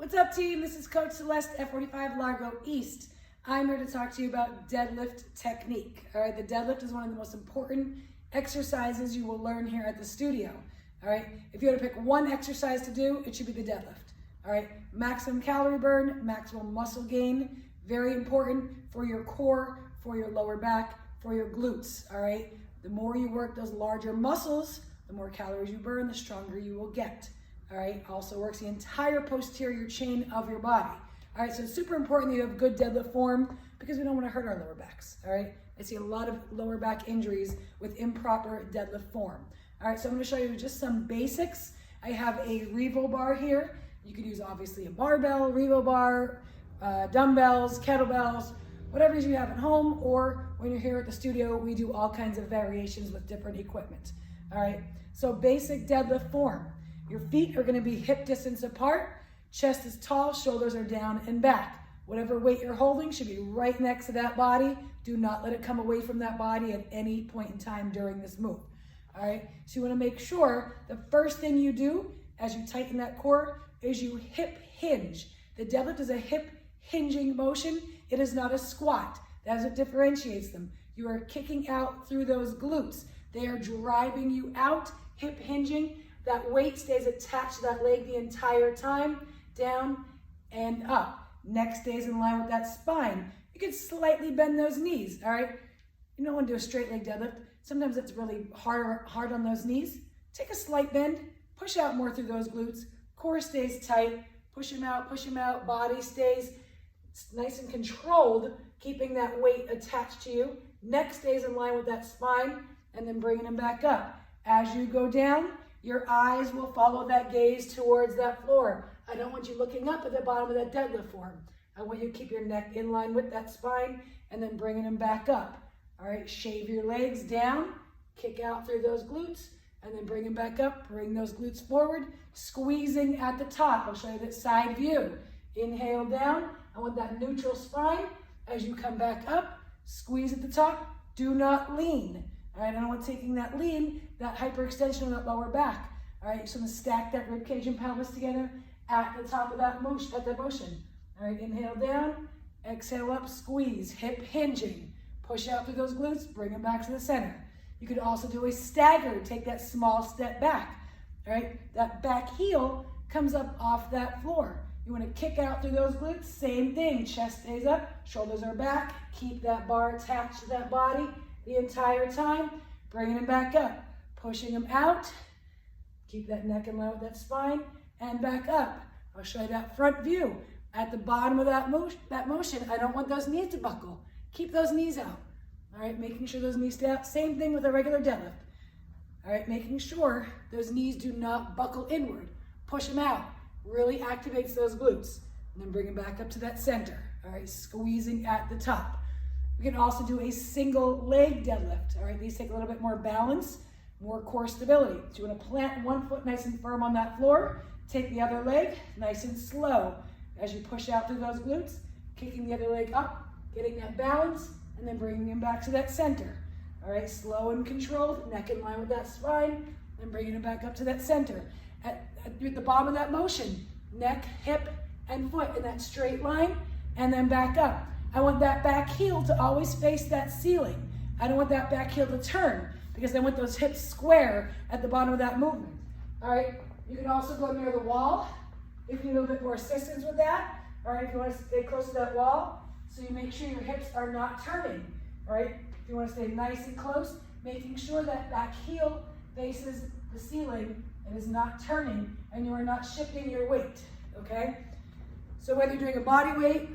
What's up, team? This is Coach Celeste, F45 Largo East. I'm here to talk to you about deadlift technique. All right, the deadlift is one of the most important exercises you will learn here at the studio. All right, if you had to pick one exercise to do, it should be the deadlift. All right, maximum calorie burn, maximum muscle gain, very important for your core, for your lower back, for your glutes. All right, the more you work those larger muscles, the more calories you burn, the stronger you will get. All right, also works the entire posterior chain of your body. All right, so it's super important that you have good deadlift form because we don't want to hurt our lower backs. All right, I see a lot of lower back injuries with improper deadlift form. All right, so I'm going to show you just some basics. I have a Revo bar here. You could use obviously a barbell, Revo bar, dumbbells, kettlebells, whatever you have at home, or when you're here at the studio, we do all kinds of variations with different equipment. All right, so basic deadlift form. Your feet are going to be hip distance apart, chest is tall, shoulders are down and back. Whatever weight you're holding should be right next to that body. Do not let it come away from that body at any point in time during this move. All right, so you want to make sure the first thing you do as you tighten that core is you hip hinge. The deadlift is a hip hinging motion. It is not a squat. That's what differentiates them. You are kicking out through those glutes. They are driving you out, hip hinging. That weight stays attached to that leg the entire time, down and up. Neck stays in line with that spine. You can slightly bend those knees, all right? You don't want to do a straight leg deadlift. Sometimes it's really hard on those knees. Take a slight bend, push out more through those glutes. Core stays tight, push them out, body stays nice and controlled, keeping that weight attached to you. Neck stays in line with that spine, and then bringing them back up. As you go down, your eyes will follow that gaze towards that floor. I don't want you looking up at the bottom of that deadlift form. I want you to keep your neck in line with that spine and then bringing them back up. All right, shave your legs down, kick out through those glutes, and then bring them back up. Bring those glutes forward, squeezing at the top. I'll show you that side view. Inhale down. I want that neutral spine. As you come back up, squeeze at the top. Do not lean. All right, I don't want taking that lean, that hyperextension of that lower back. All right, so I'm gonna stack that rib cage and pelvis together at the top of that motion. All right, inhale down, exhale up, squeeze, hip hinging. Push out through those glutes, bring them back to the center. You could also do a stagger, take that small step back. All right, that back heel comes up off that floor. You wanna kick out through those glutes, same thing, chest stays up, shoulders are back, keep that bar attached to that body the entire time, bringing them back up, pushing them out, keep that neck in line with that spine, and back up. I'll show you that front view. At the bottom of that motion, I don't want those knees to buckle. Keep those knees out. All right, making sure those knees stay out. Same thing with a regular deadlift. All right, making sure those knees do not buckle inward. Push them out. Really activates those glutes. And then bring them back up to that center. All right, squeezing at the top. We can also do a single leg deadlift. All right, these take a little bit more balance, more core stability. So you want to plant one foot nice and firm on that floor, take the other leg nice and slow as you push out through those glutes, kicking the other leg up, getting that balance, and then bringing them back to that center. All right, slow and controlled, neck in line with that spine, and bringing it back up to that center. At the bottom of that motion, neck, hip, and foot in that straight line, and then back up. I want that back heel to always face that ceiling. I don't want that back heel to turn because I want those hips square at the bottom of that movement. All right, you can also go near the wall if you need a little bit more assistance with that. All right, if you want to stay close to that wall, so you make sure your hips are not turning. All right, if you want to stay nice and close, making sure that back heel faces the ceiling and is not turning and you are not shifting your weight, okay? So whether you're doing a body weight,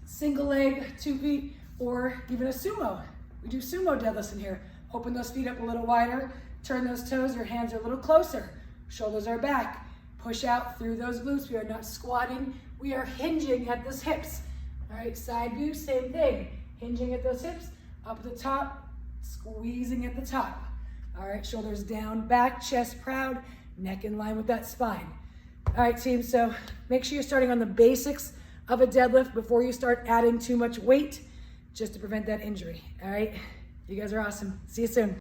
single leg, 2 feet, or even a sumo. We do sumo deadlifts in here. Open those feet up a little wider, turn those toes, your hands are a little closer. Shoulders are back. Push out through those glutes. We are not squatting, we are hinging at those hips. All right, side view, same thing. Hinging at those hips, up at the top, squeezing at the top. All right, shoulders down, back, chest proud, neck in line with that spine. All right, team, so make sure you're starting on the basics of a deadlift before you start adding too much weight, just to prevent that injury. All right, you guys are awesome. See you soon.